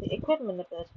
the equipment a bit.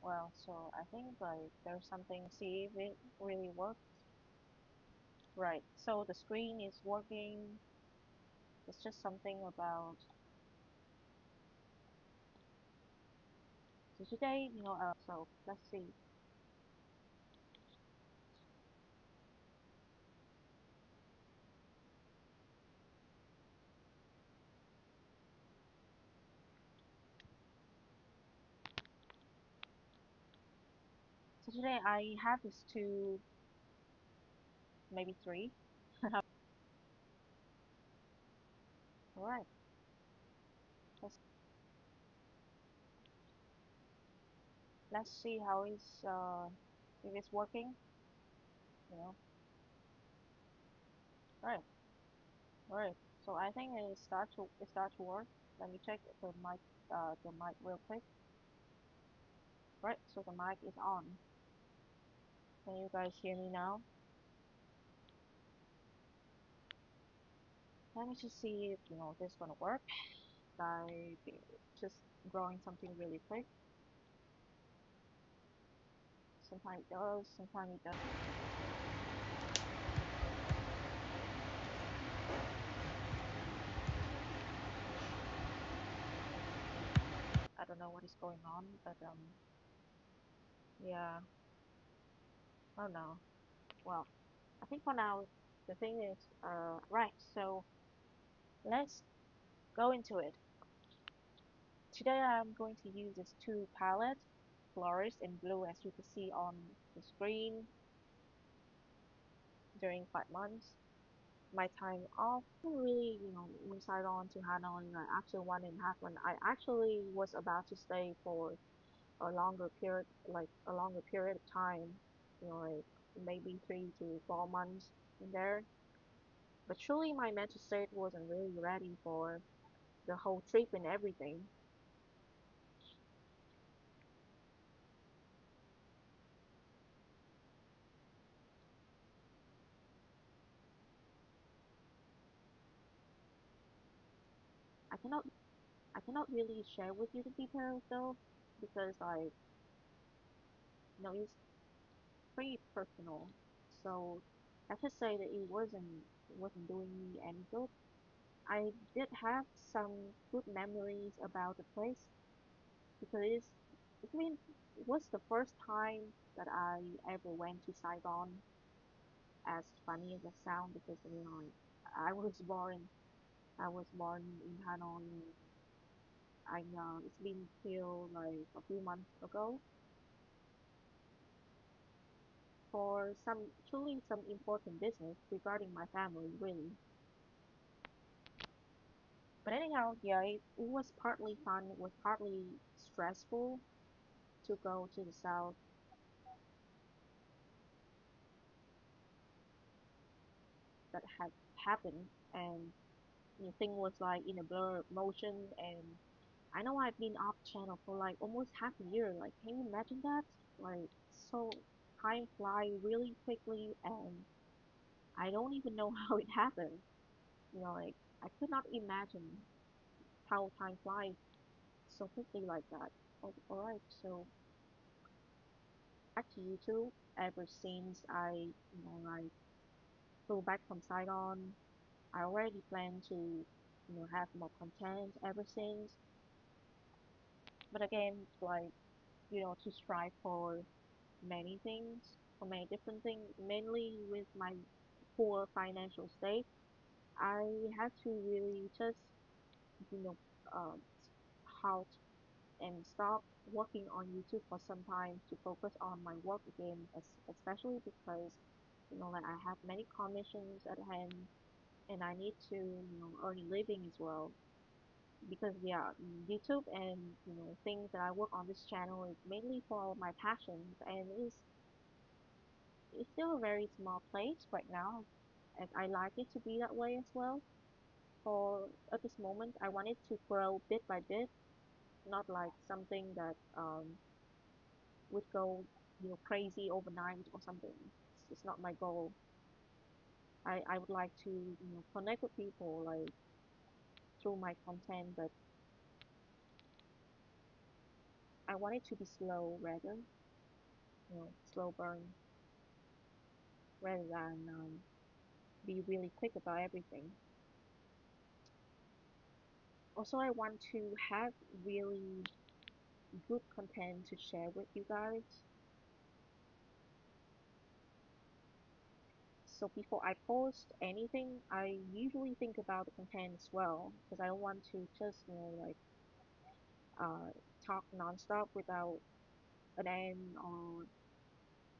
Well, so I think like there's something, see if it really works. Right. So the screen is working. It's just something about, so today, so let's see. So today I have these two, maybe three. All right. Let's let's see how it's if it's working. You know. Right. All right. So I think it start to work. Let me check the mic real quick. Right. So the mic is on. Can you guys hear me now? Let me just see if this is gonna work. By just drawing something really quick. Sometimes it does, sometimes it doesn't. I don't know what is going on, but yeah. Oh no. Well, I think for now the thing is right. So let's go into it. Today I'm going to use these two palettes, Florist and Blue, as you can see on the screen during 5 months. My time off really, inside on to Hanoi, like actually 1.5 months. I actually was about to stay for a longer period of time, like maybe 3 to 4 months in there. But truly, my mental state wasn't really ready for the whole trip and everything. I cannot, I cannot really share with you the details though, because it's pretty personal. So I just say that it wasn't doing me any good. I did have some good memories about the place because it was the first time that I ever went to Saigon. As funny as it sounds, because I was born I was born in Hanoi. I know it's been till like a few months ago for some important business regarding my family, really. But anyhow, yeah, it was partly fun. It was partly stressful to go to the south that had happened, and the thing was like in a blur of motion. And I know I've been off channel for like almost half a year. Like, can you imagine that? Like, so time fly really quickly, and I don't even know how it happened. Like I could not imagine how time flies so quickly like that. Alright, so back to YouTube. Ever since I flew back from Saigon, I already plan to, have more content ever since. But again, like, to strive for many things, for many different things, mainly with my poor financial state. I had to really just, you know, um, halt and stop working on YouTube for some time to focus on my work again, especially because, like I have many commissions at hand and I need to, earn a living as well. Because yeah, YouTube and things that I work on this channel is mainly for my passions and it's still a very small place right now, and I like it to be that way as well. For at this moment, I want it to grow bit by bit, not like something that would go crazy overnight or something. It's not my goal. I would like to connect with people like through my content, but I want it to be slow rather, slow burn rather than be really quick about everything. Also, I want to have really good content to share with you guys. So before I post anything, I usually think about the content as well because I don't want to just, like uh, talk nonstop without an end or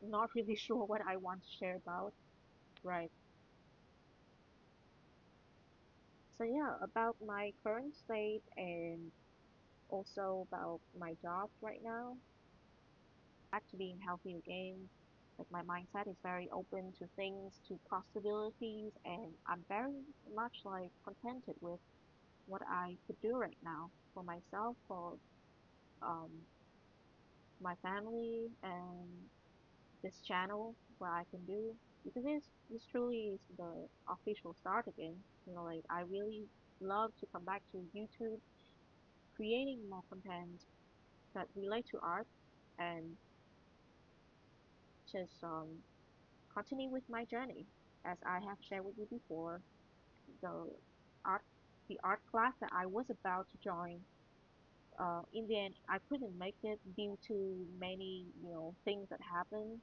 not really sure what I want to share about. Right. So yeah, about my current state and also about my job right now. Back to being healthy again. Like my mindset is very open to things, to possibilities, and I'm very much like contented with what I could do right now for myself, for um, my family, and this channel, what I can do. Because this truly is the official start again. Like I really love to come back to YouTube, creating more content that relate to art, and just continue with my journey. As I have shared with you before, the art the art class that I was about to join, in the end I couldn't make it due to many things that happened.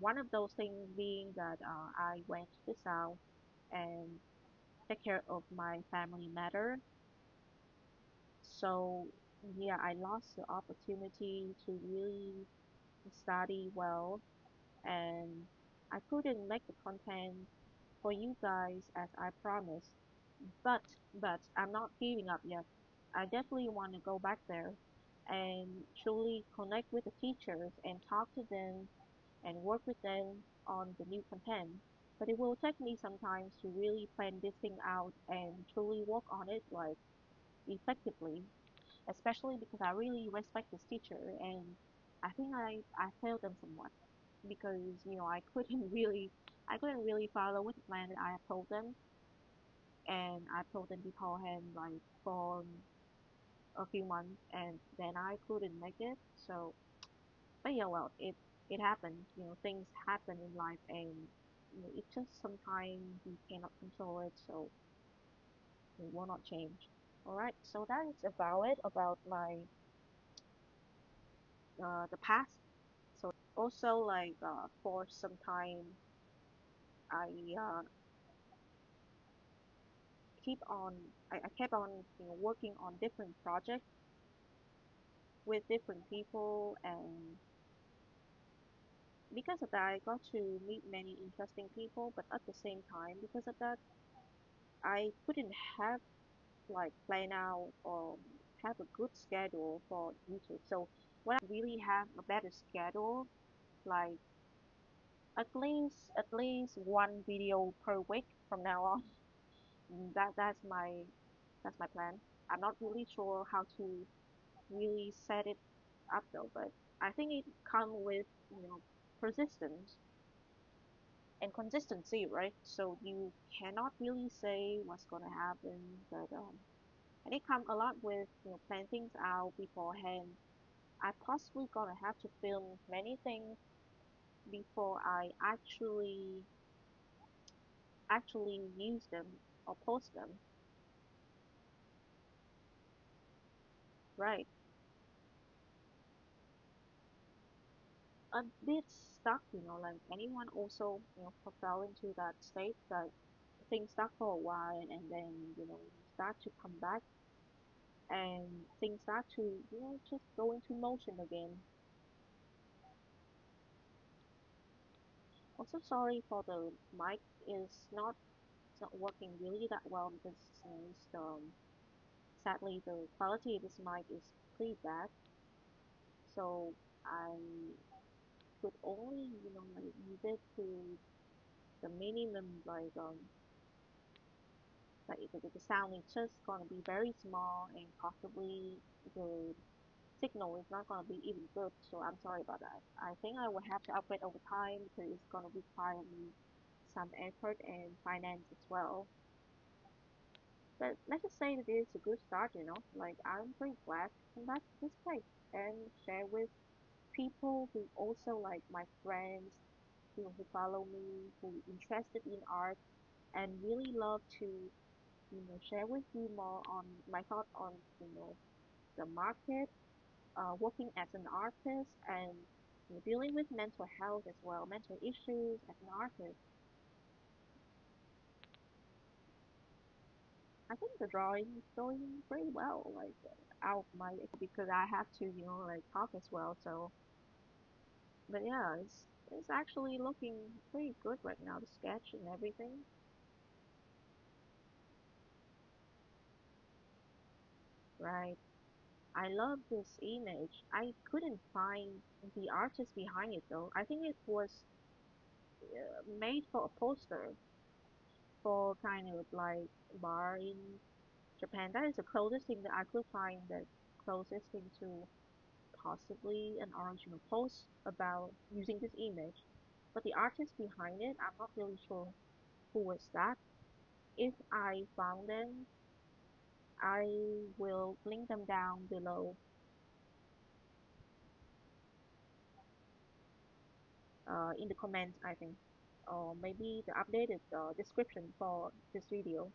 One of those things being that I went to the south and take care of my family matter. So yeah, I lost the opportunity to really study well, and I couldn't make the content for you guys as I promised. But but I'm not giving up yet. I definitely want to go back there and truly connect with the teachers and talk to them and work with them on the new content. But it will take me some time to really plan this thing out and truly work on it like effectively, especially because I really respect this teacher and I think I failed them somewhat because I couldn't really follow with the plan that I have told them, and I told them beforehand like for a few months, and then I couldn't make it. So, but yeah, well, it happened. Things happen in life, and it's just sometimes you cannot control it, so it will not change. All right, so that is about it about my the past. So also like for some time I keep on I kept on working on different projects with different people, and because of that I got to meet many interesting people, but at the same time because of that I couldn't have like plan out or have a good schedule for YouTube. So when I really have a better schedule, like at least one video per week from now on. That's my plan. I'm not really sure how to really set it up though, but I think it comes with persistence and consistency, right? So you cannot really say what's gonna happen, but and it comes a lot with plan things out beforehand. I possibly gonna have to film many things before I actually use them or post them, right? a bit stuck, like anyone also, fell into that state that things stuck for a while and then, you start to come back and things start to, just go into motion again. Also sorry for the mic is not it's not working really that well because sadly the quality of this mic is pretty bad. So I could only, like use it to the minimum like the sound is just gonna be very small and possibly the signal is not gonna be even good. So I'm sorry about that. I think I will have to upgrade over time because it's gonna require me some effort and finance as well. But let's just say that it's a good start, Like I'm pretty glad to come back to this place and share with people who also like my friends, who follow me, who interested in art and really love to, share with you more on my thoughts on, the market, working as an artist and dealing with mental health as well, mental issues as an artist. I think the drawing is going pretty well, like out of my because I have to, like talk as well. So, but yeah, it's actually looking pretty good right now, the sketch and everything. Right. I love this image. I couldn't find the artist behind it though. I think it was made for a poster for kind of like bar in Japan. That is the closest thing that I could find, the closest thing to possibly an original post about using this image. But the artist behind it, I'm not really sure who was that. If I found them, I will link them down below in the comments, I think. Or maybe the updated description for this video.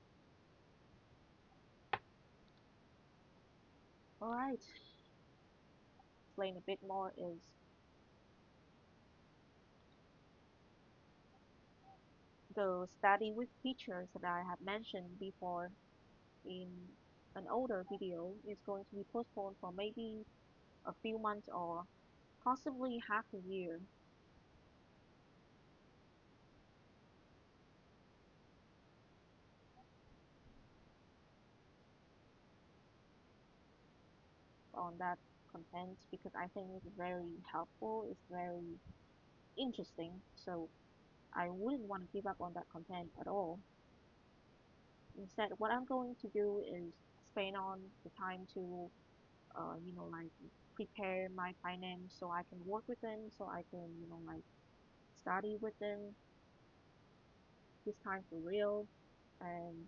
Alright, explain a bit more is the study with pictures that I have mentioned before in an older video is going to be postponed for maybe a few months or possibly half a year on that content because I think it's very helpful, it's very interesting. So I wouldn't want to give up on that content at all. Instead, what I'm going to do is spend on the time to, like prepare my finance so I can work with them, so I can, like study with them this time for real. And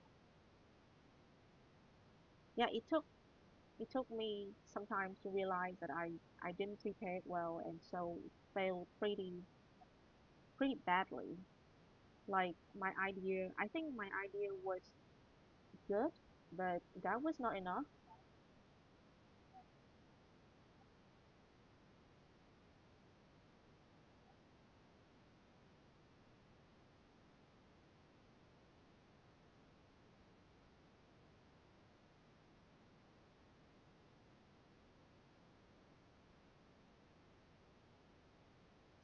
yeah, it took me some time to realize that I didn't prepare it well, and so it failed pretty badly. Like my idea, I think my idea was good, but that was not enough.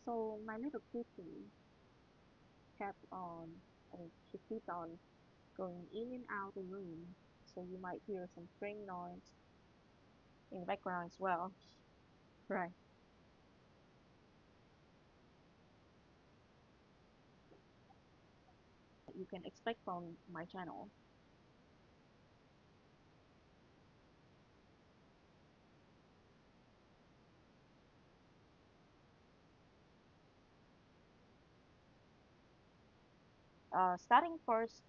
So my little kitty kept on, I mean, she keeps on going in and out the room, so you might hear some string noise in the background as well. Right. You can expect from my channel. Starting first,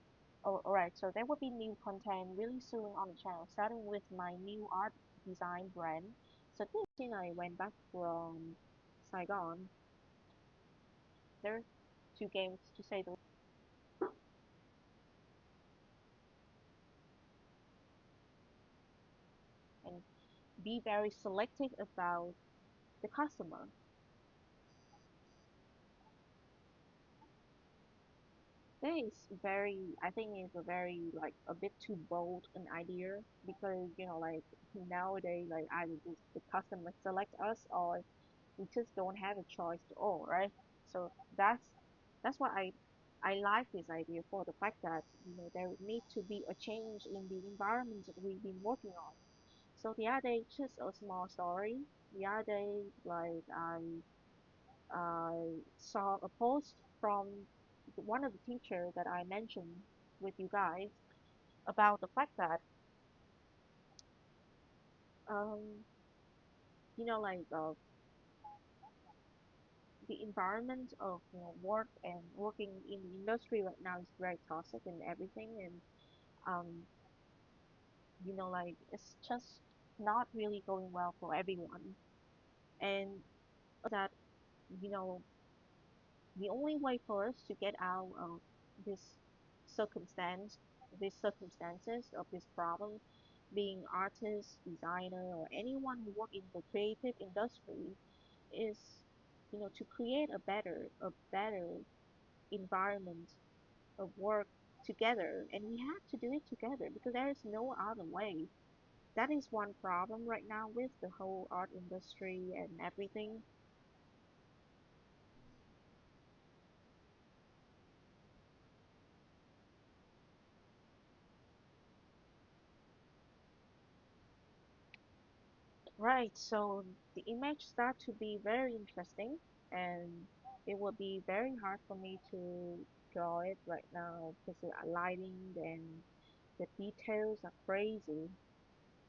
oh, alright, so there will be new content really soon on the channel, starting with my new art design brand. So this thing I went back from Saigon. There are two games to say the and be very selective about the customer. I think it's a very like a bit too bold an idea because like nowadays like either the customer select us or we just don't have a choice at all, right? So that's why I like this idea for the fact that there would need to be a change in the environment that we've been working on. So the other day, just a small story. The other day, like I saw a post from one of the teachers that I mentioned with you guys about the fact that um like the environment of work and working in the industry right now is very toxic and everything, and um like it's just not really going well for everyone. And that you know the only way for us to get out of this circumstance, these circumstances of this problem, being artist, designer, or anyone who work in the creative industry, is to create a better environment of work together, and we have to do it together because there is no other way. That is one problem right now with the whole art industry and everything. Right, so the image start to be very interesting, and it will be very hard for me to draw it right now because the lighting and the details are crazy.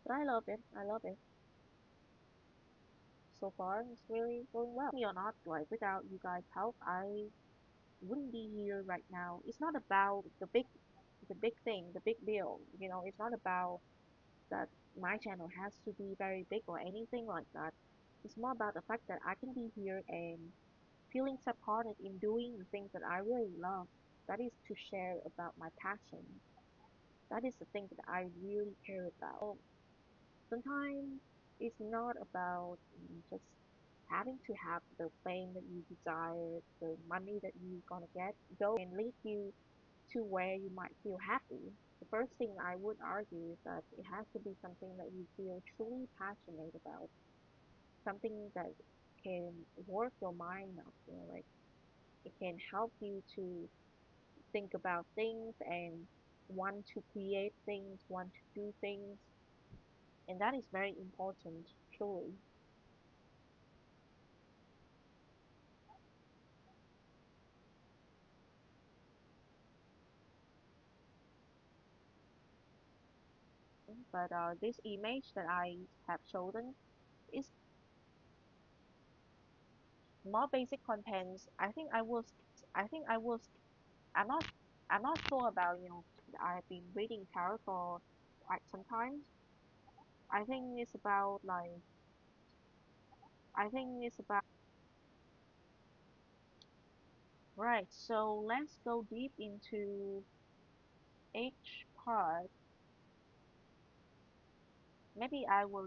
But I love it. I love it. So far, it's really going well. Or not, like without you guys' help, I wouldn't be here right now. It's not about the big thing, the big deal. It's not about that my channel has to be very big or anything like that. It's more about the fact that I can be here and feeling supported in doing the things that I really love. That is to share about my passion. That is the thing that I really care about. Sometimes it's not about just having to have the fame that you desire, the money that you're gonna get. Those can lead you to where you might feel happy. The first thing I would argue is that it has to be something that you feel truly passionate about, something that can work your mind up, like it can help you to think about things and want to create things, want to do things, and that is very important, truly. But this image that I have chosen is more basic contents. I think I will, I'm not, I'm not sure about, I've been reading tarot for quite some time. I think it's about like, I think it's about, right, so let's go deep into each part. Maybe I will,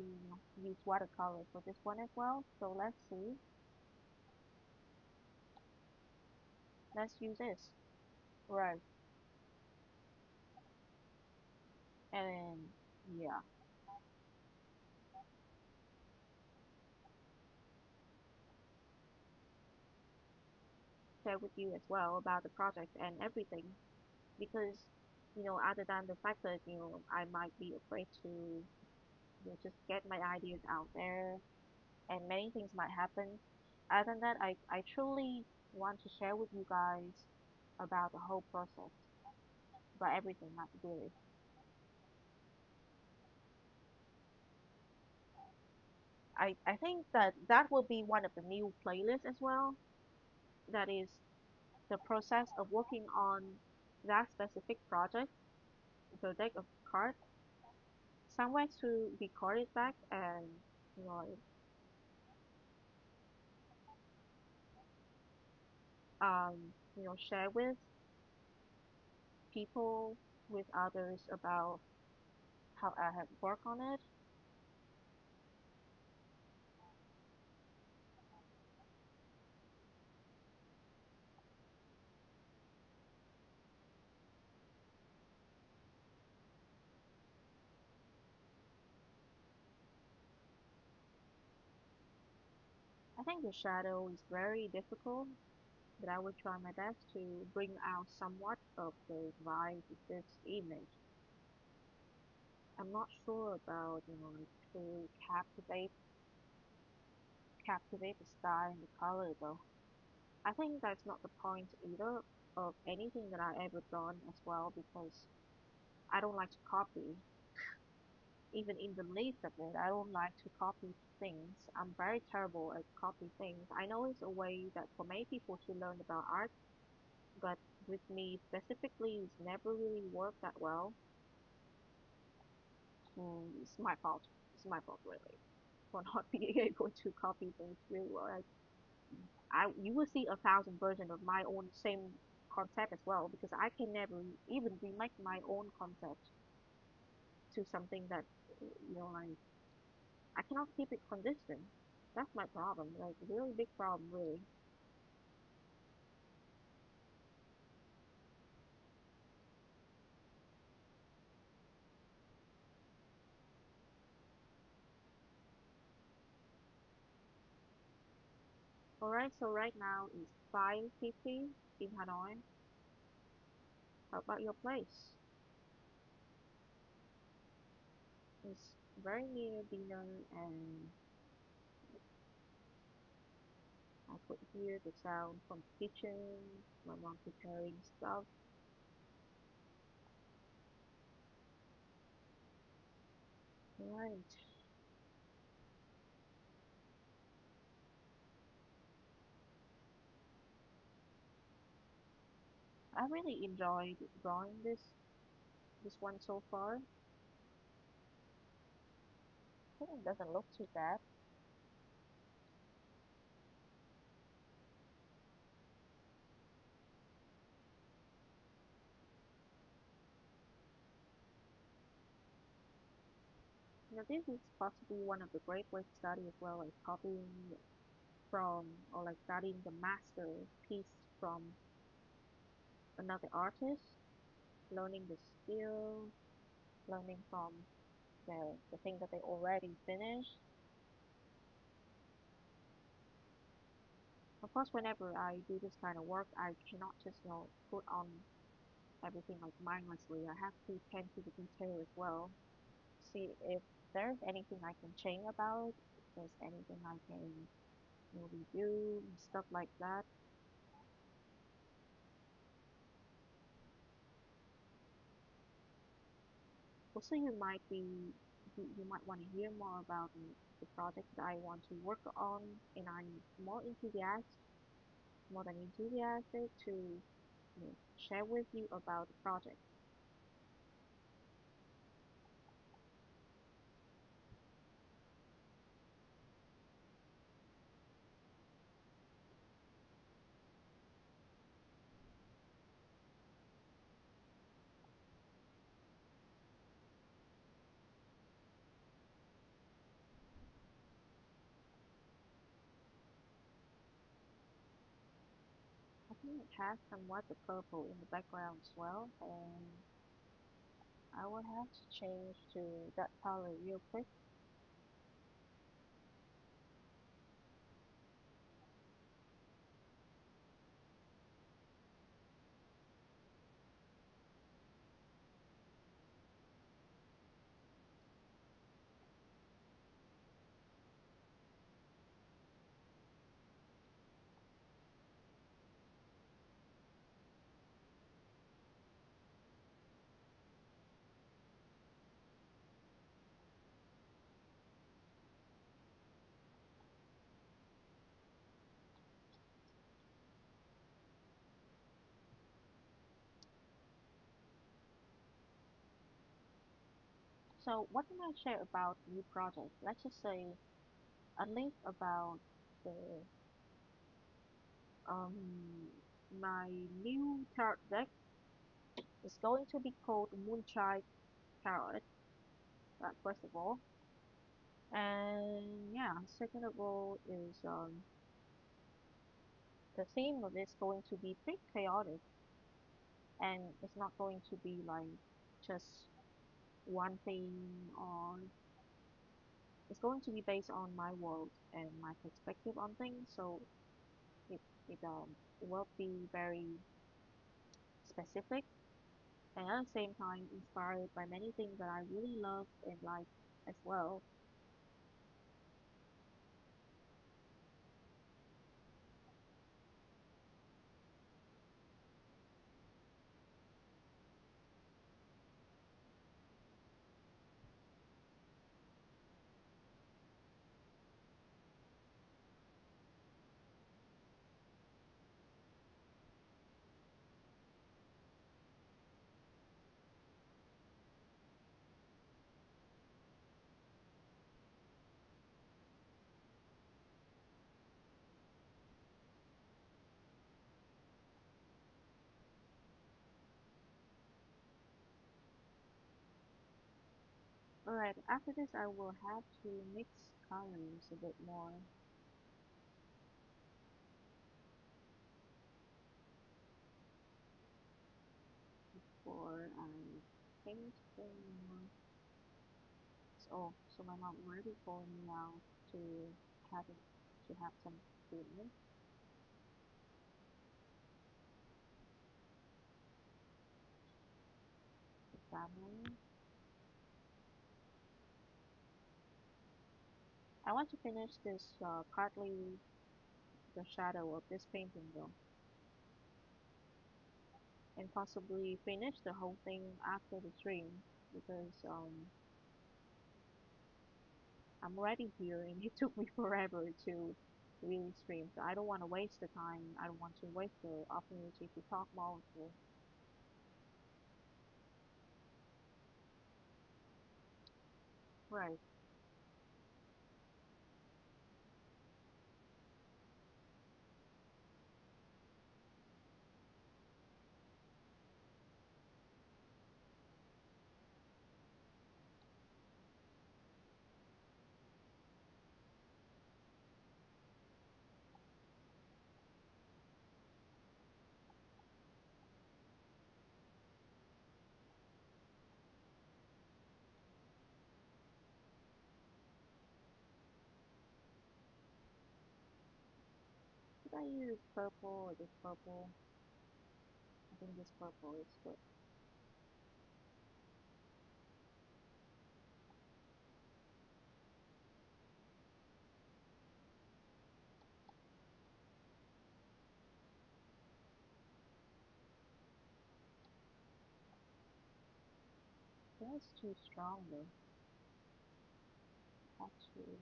use watercolor for this one as well. So let's see. Let's use this. Right. And yeah, share with you as well about the project and everything. Because, other than the fact that, I might be afraid to, just get my ideas out there and many things might happen. Other than that, I truly want to share with you guys about the whole process, about everything, not really. I think that that will be one of the new playlists as well. That is the process of working on that specific project, the deck of cards, somewhere to record it back and like, share with people, with others about how I have worked on it. I think the shadow is very difficult, but I will try my best to bring out somewhat of the vibe of this image. I'm not sure about, like to captivate the style and the color though. I think that's not the point either of anything that I ever done as well because I don't like to copy. Even in the least of it, I don't like to copy things. I'm very terrible at copy things. I know it's a way that for many people to learn about art, but with me specifically, it's never really worked that well. It's my fault. It's my fault really for not being able to copy things really well. You will see 1,000 versions of my own same concept as well because I can never even remake my own concept to something that like I cannot keep it consistent. That's my problem, like really big problem, really. All right, so right now it's 5:50 in Hanoi. How about your place? It's very near dinner, and I could hear the sound from the kitchen, my mom preparing stuff. Right. I really enjoyed drawing this one so far. I think it doesn't look too bad. This is possibly one of the great ways to study as well, like copying from or like studying the masterpiece from another artist, learning the skill, learning from the thing that they already finished. Of course, whenever I do this kind of work, I cannot just put on everything like mindlessly. I have to tend to the detail as well. See if there's anything I can change about, if there's anything I can redo and stuff like that. Also, you might want to hear more about the project that I want to work on, and I'm more than enthusiastic to share with you about the project. I think it has somewhat the purple in the background as well, and I will have to change to that color real quick. So what can I share about new project? Let's just say at least about the um my new tarot deck is going to be called Moonchild Tarot. That first of all, and yeah, second of all is the theme of it's going to be pretty chaotic, and it's not going to be like just one thing or it's going to be based on my world and my perspective on things. So it it will be very specific and at the same time inspired by many things that I really love in life as well. Alright, after this I will have to mix colors a bit more before I paint more. Oh, so my mom already told me now to have it, to have some treatment with family. I want to finish this partly the shadow of this painting though, and possibly finish the whole thing after the stream because I'm already here and it took me forever to really stream. So I don't want to waste the time. I don't want to waste the opportunity to talk more. Right. Should I use purple or this purple? I think this purple is good. That's too strong though. Actually,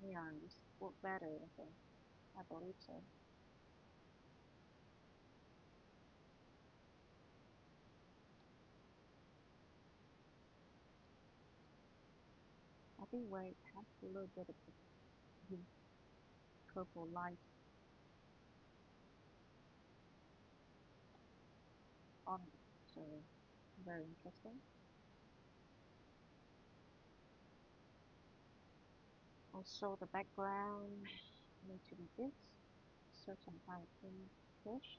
yeah, this work better, I think. I believe so. I think where it has a little bit of the purple light on it. So very interesting. Also the background need to be this certain kind of pinkish.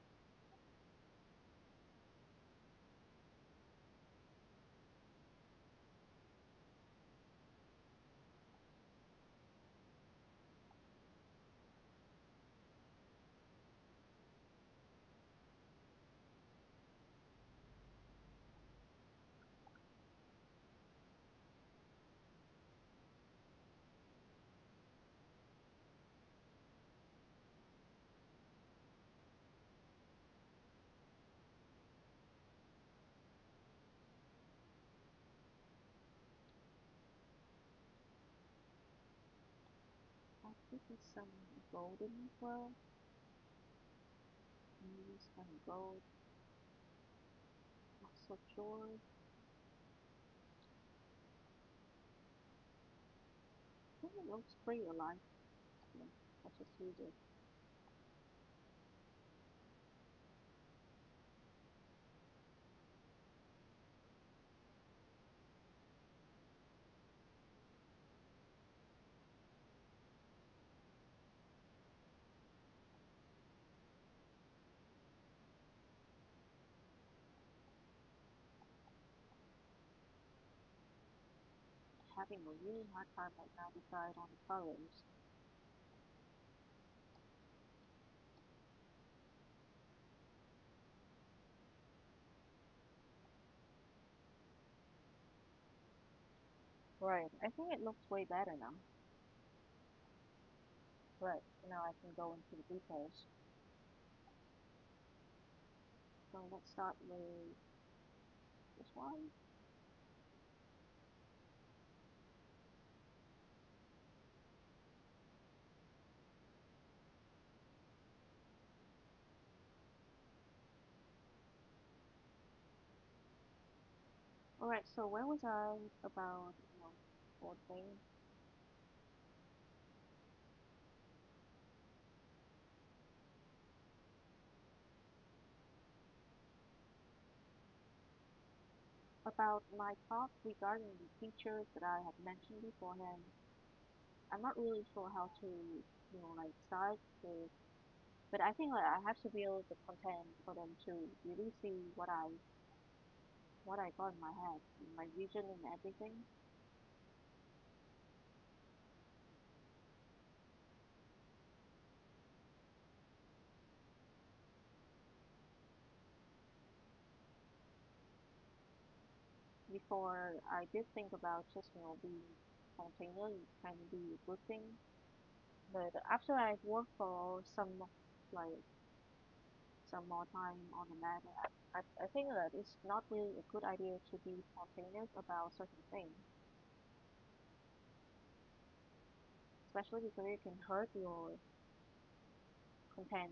I think it's some golden as well. Maybe it's kind of gold. Not so sure. I think it looks pretty alive. Yeah, I just use it. having a really hard time right now decide on the colors. Right. I think it looks way better now. Right. Now I can go into the details. So let's start with this one. Alright, so where was I about, fourth thing? About my thoughts regarding the features that I had mentioned beforehand. I'm not really sure how to, start with, but I think like I have to build the content for them to really see what I got in my head, my vision and everything. Before I did think about just, being spontaneous can be a good thing. But after I've worked for like some more time on the matter, I think that it's not really a good idea to be spontaneous about certain things, especially because it can hurt your content.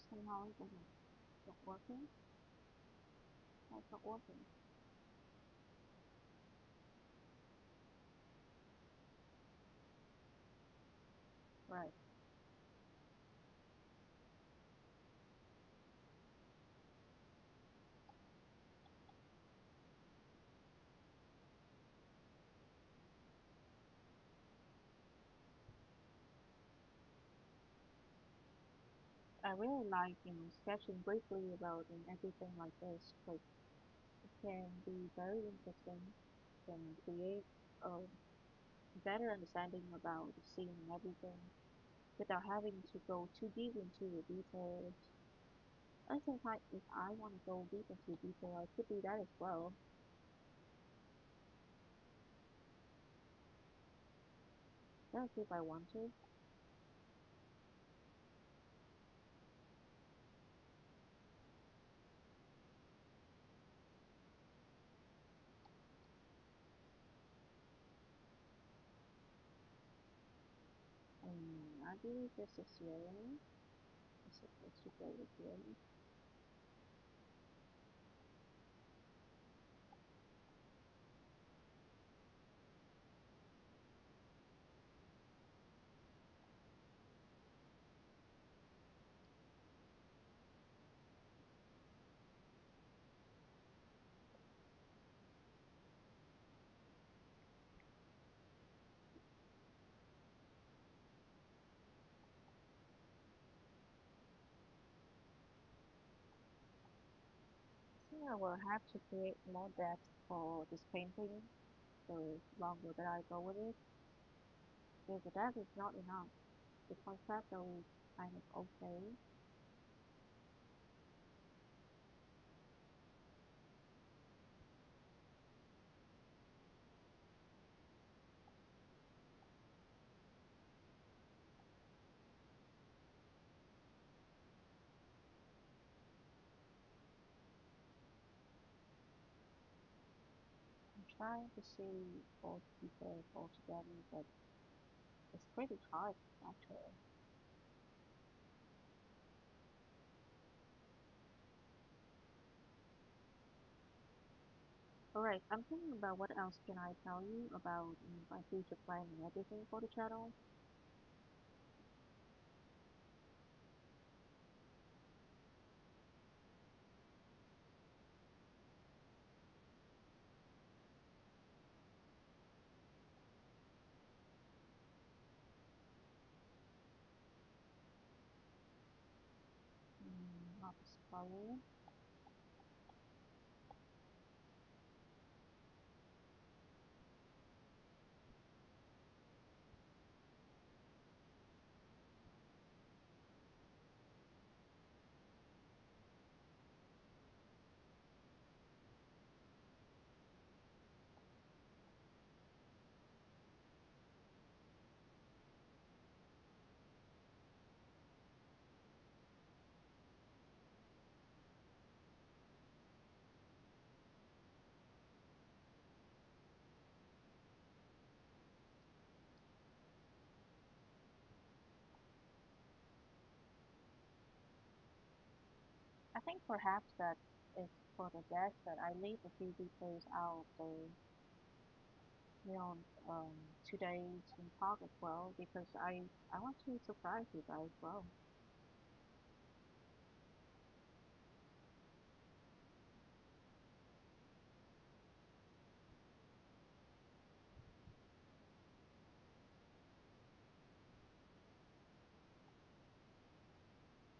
Somehow it doesn't not working. It's not working. Right. I really like, sketching briefly about everything like this, because it can be very interesting, can create a better understanding about the scene and everything without having to go too deep into the details. And sometimes if I want to go deep into detail, I could do that as well. That's if I want to. I believe this is yellow. It's supposed to go with yellow. I think I will have to create more depth for this painting the longer that I go with it. Because the depth is not enough. The concept though is kind of okay. I'm trying to see both details all together, but it's pretty hard actually. Alright, I'm thinking about what else can I tell you about my future plan and everything for the channel. Not spoil. I think perhaps that is for the best that I leave a few details out of the you know um today's talk as well because I want to surprise you guys as well.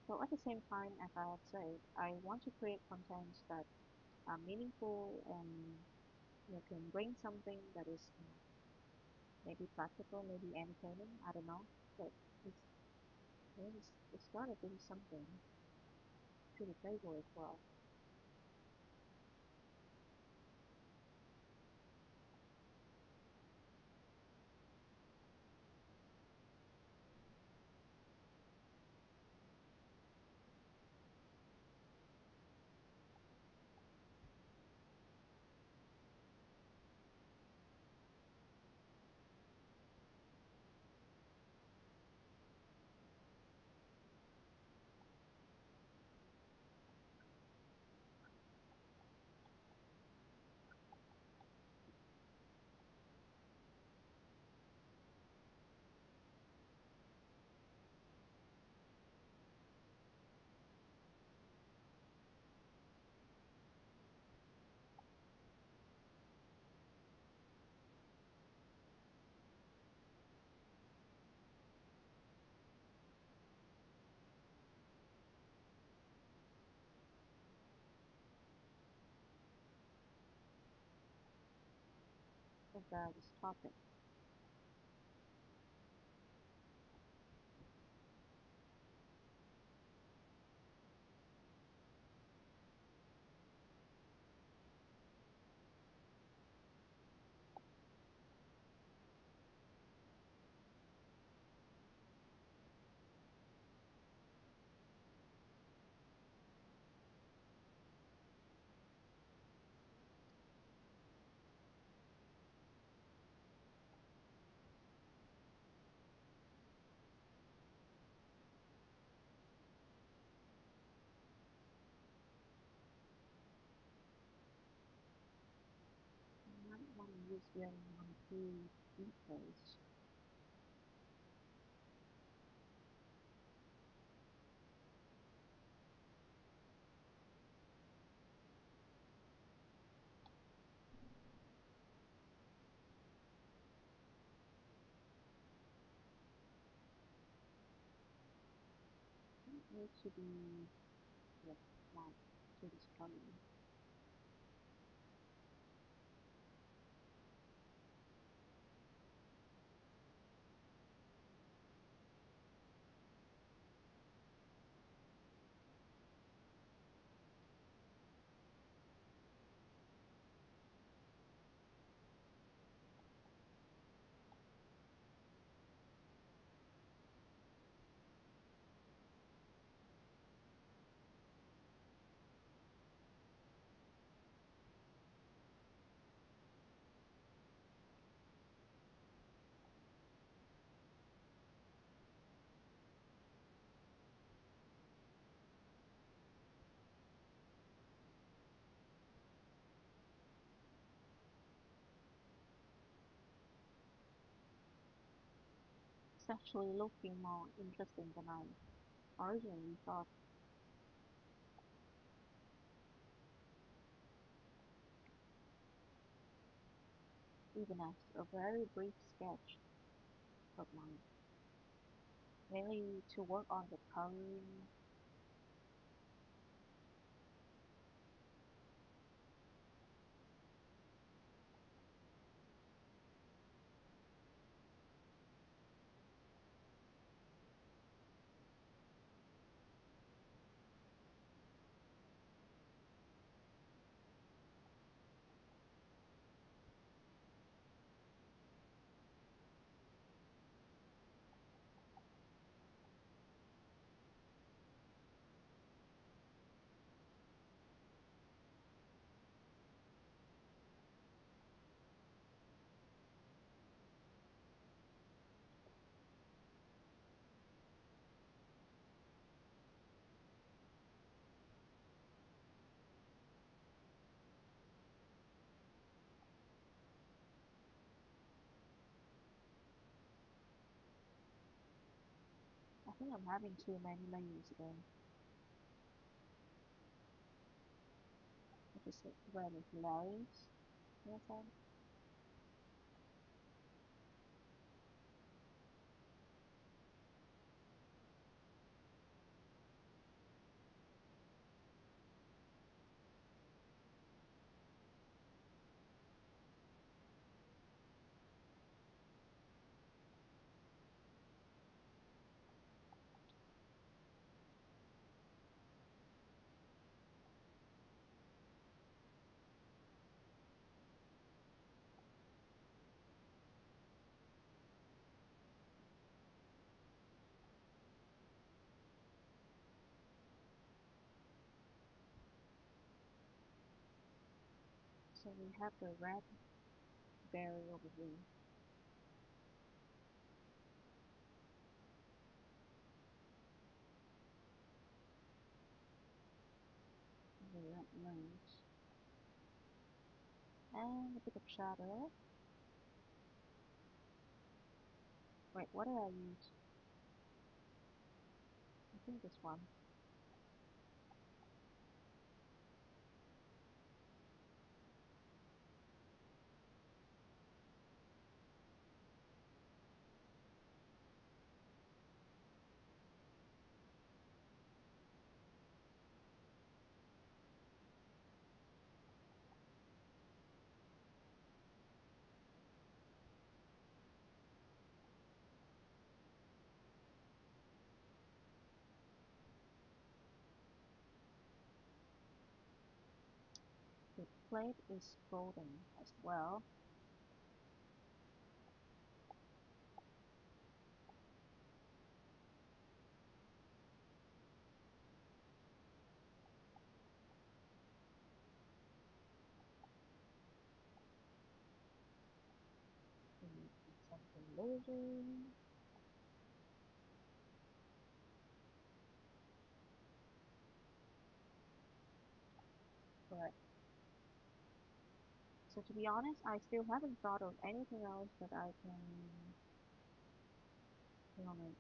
So at the same time, as I have said, I want to create contents that are meaningful and can bring something that is maybe practical, maybe entertaining. I don't know, but it's it's gotta bring something to the table as well. About this topic. I might want to use them on a few details. It needs to be like not to discovery. actually looking more interesting than I originally thought, even as a very brief sketch of mine, mainly to work on the coloring. I think I'm having too many layers again, which is rather hilarious. Yes, so we have the red berry over here, the red nose, and a bit of shadow. Wait, what did I use? I think this one. The plate is golden as well. We need something lazy. But so to be honest, I still haven't thought of anything else that I can, like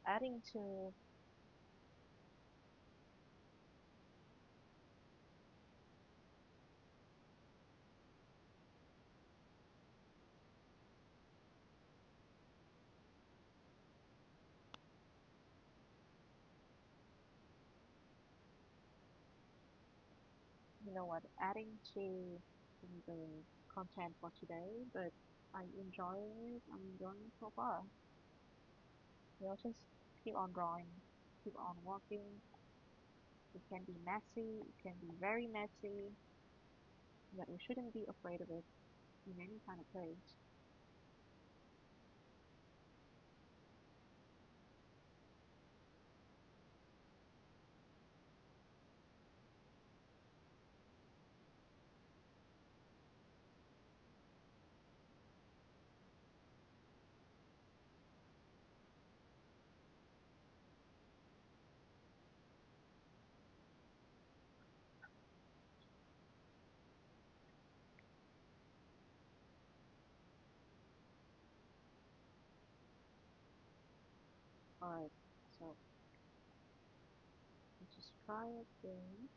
adding to. What, adding to the content for today, but I'm enjoying it. I'm enjoying it so far. Just keep on drawing, keep on working. It can be messy, it can be very messy, but we shouldn't be afraid of it in any kind of place. Alright, so let's just try again.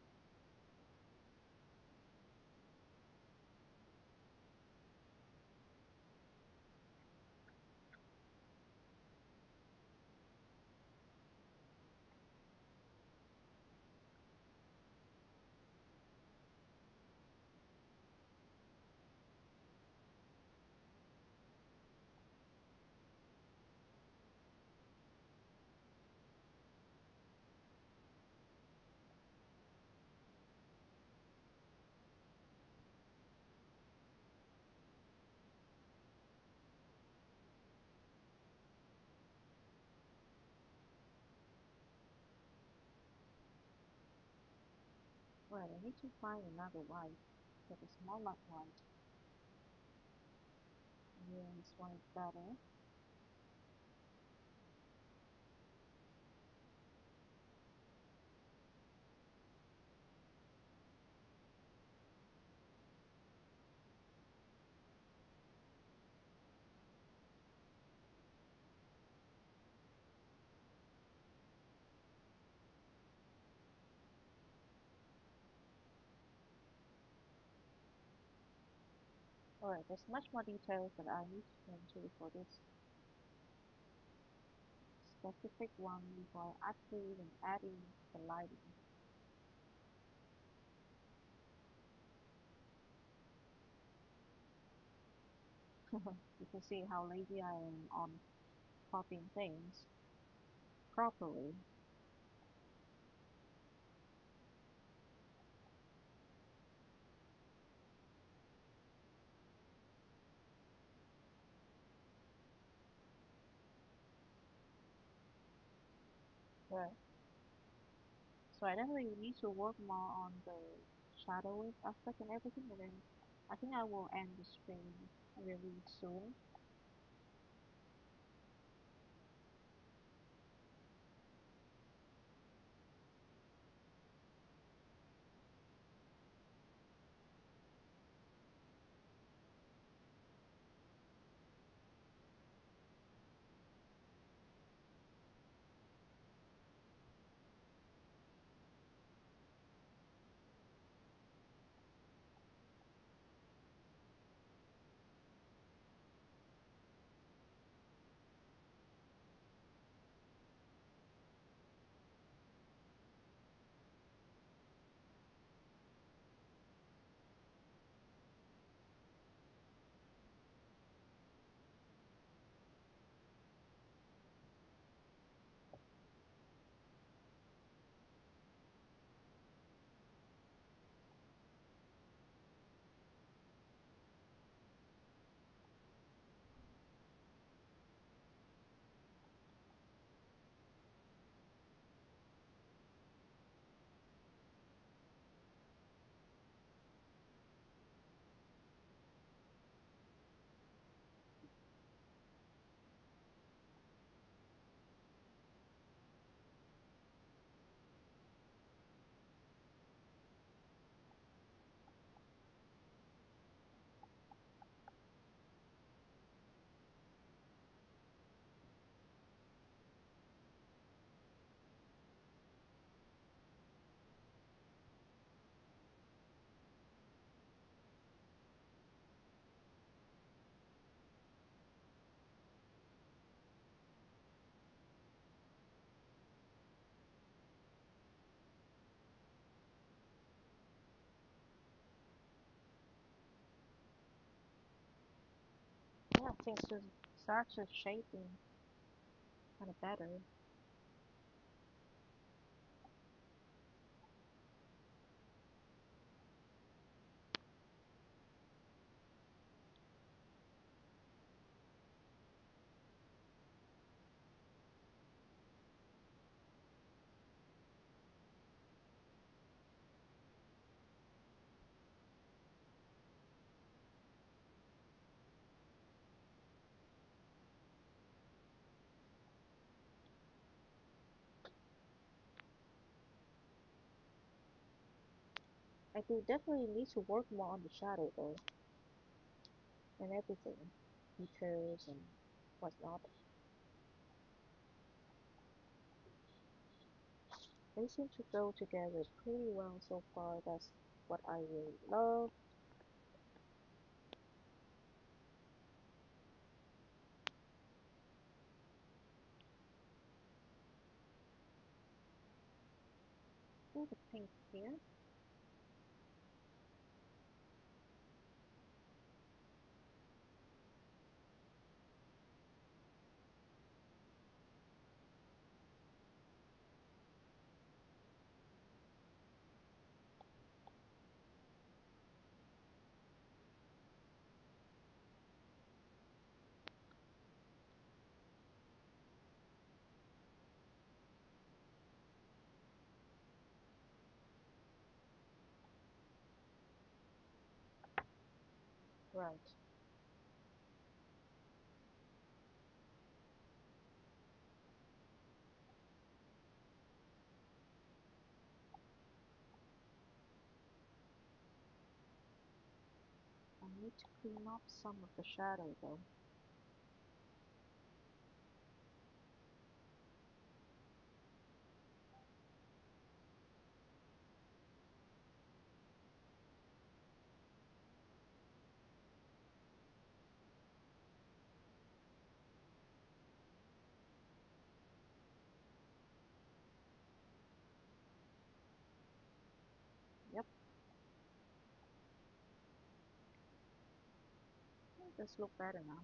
Right, I need to find another light. Get a smaller light. Yeah, this one is better. Alright, there's much more details that I need to enter for this specific one before actually even adding the lighting. You can see how lazy I am on copying things properly. Right. So I definitely need to work more on the shadowing aspect and everything, and then I think I will end the stream really soon. Yeah, things just start to shaping kind of better. I do definitely need to work more on the shadow though, and everything, features and whatnot. They seem to go together pretty well so far. That's what I really love. Ooh, the pink here. Right. I need to clean up some of the shadow though. Yep, this look better now.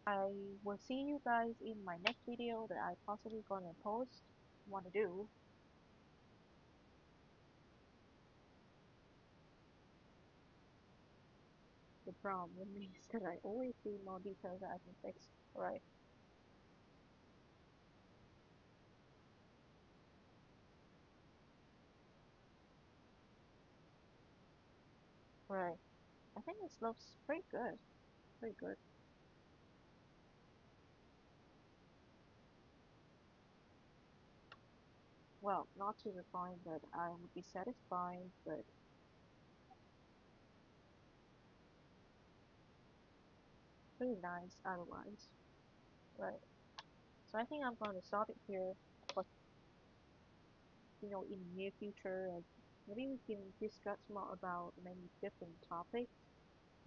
I will see you guys in my next video that I possibly gonna post. Wanna do the problem is that I always see more details that I can fix. Right, right. I think this looks pretty good. Pretty good. Well, not to the point that I would be satisfied, but pretty nice otherwise. Right. So I think I'm going to stop it here. But in the near future, like maybe we can discuss more about many different topics,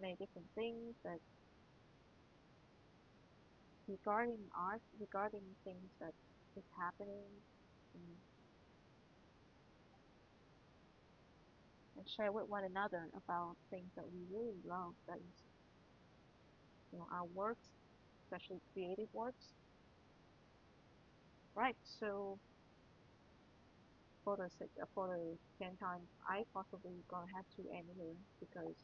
many different things that regarding art, regarding things that is happening, and, and share with one another about things that we really love. That is, our works, especially creative works. Right. So for the 10 times, I possibly gonna have to end here because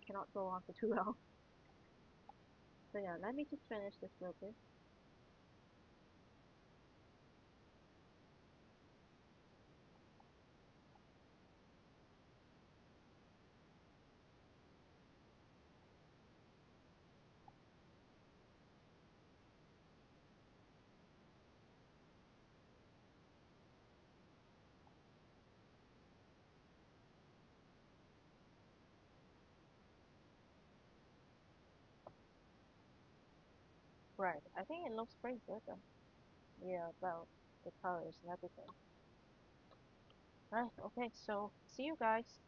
cannot go on for too long. So yeah, let me just finish this real quick. Right. I think it looks pretty good though. Yeah, about the colors and everything. Right, okay, so see you guys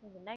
in the next